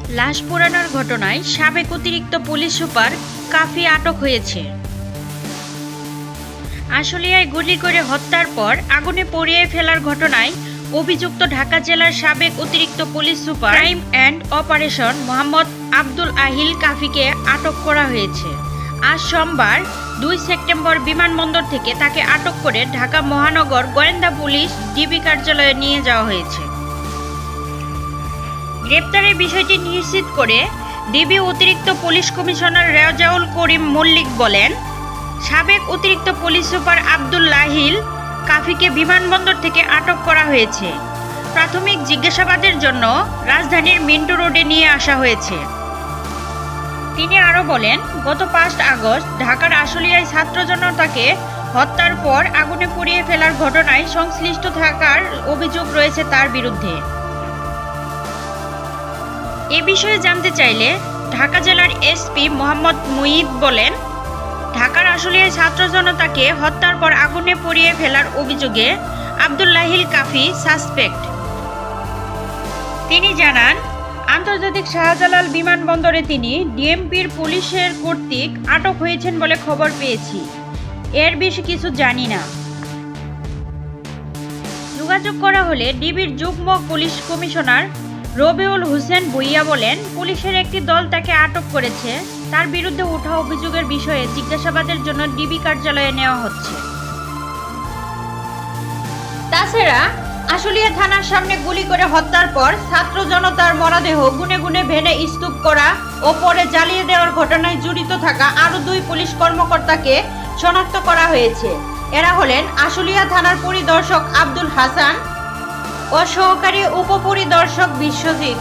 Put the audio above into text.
লাশ পোড়ানোর ঘটনায় সাবেক অতিরিক্ত পুলিশ সুপার কাফি আটক হয়েছে। আশুলিয়ায় গুলি করে হত্যার পর আগুনে পুড়িয়ে ফেলার ঘটনায় অভিযুক্ত ঢাকা জেলার সাবেক অতিরিক্ত police super crime and operation Mohammad Abdul Ahil কাফিকে আটক করা হয়েছে। আজ সোমবার 2 সেপ্টেম্বর বিমানবন্দর থেকে তাকে আটক করে ঢাকা মহানগর গোয়েন্দা পুলিশ ডিবি কার্যালয়ে নিয়ে যাওয়া হয়েছে। গ্রেপ্তারের বিষয়টি নিশ্চিত করে ডিবি অতিরিক্ত পুলিশ কমিশনার রেজাউল করিম মল্লিক বলেন, সাবেক অতিরিক্ত পুলিশ সুপার আব্দুল আহিল কাফিকে বিমানবন্দর থেকে আটক করা হয়েছে। প্রাথমিক জিজ্ঞাসাবাদের জন্য রাজধানীর মিন্টো রোডে নিয়ে আসা হয়েছে। তিনি আরও বলেন, গত 5 আগস্ট ঢাকার আশুলিয়ায় ছাত্র জনতাকে হত্যার পর আগুনে পুড়িয়ে ফেলার ঘটনায় সংশ্লিষ্ট থাকার অভিযোগ রয়েছে তার বিরুদ্ধে। এ বিষয়ে জানতে চাইলে ঢাকা জেলার এসপি মোহাম্মদ মুঈদ বলেন, ঢাকার আশুলিয়ায় ছাত্র জনতাকে হত্যার পর আগুনে পুড়িয়ে ফেলার অভিযোগে আব্দুল আহিল কাফি সাসপেক্ট। তিনি জানান, আন্তর্জাতিক শাহজালাল বিমানবন্দরে তিনি ডিএমপির পুলিশের কর্তৃক আটক হয়েছেন বলে খবর পেয়েছি। এর বেশি কিছু জানি না। যোগাযোগ করা হলে ডিবির যুগ্ম পুলিশ কমিশনার রবিউল হোসেন ভুইয়া বলেন, পুলিশের একটি দল তাকে আটক করেছে। তার বিরুদ্ধে ওঠা অভিযোগের বিষয়ে জিজ্ঞাসাবাদের জন্য ডিবি কার্যালয়ে নেওয়া হচ্ছে। তাছাড়া আশুলিয়া থানার সামনে গুলি করে হত্যার পর ছাত্র জনতার মরদেহ গুনে গুনে ভেনে স্তূপ করা ও পরে জ্বালিয়ে দেওয়ার ঘটনায় জড়িত থাকা আরও 2 পুলিশ কর্মকর্তাকে শনাক্ত করা হয়েছে। এরা হলেন আশুলিয়া থানার পরিদর্শক আব্দুল হাসান ও সহকারী উপপরিদর্শক বিশ্বজিৎ।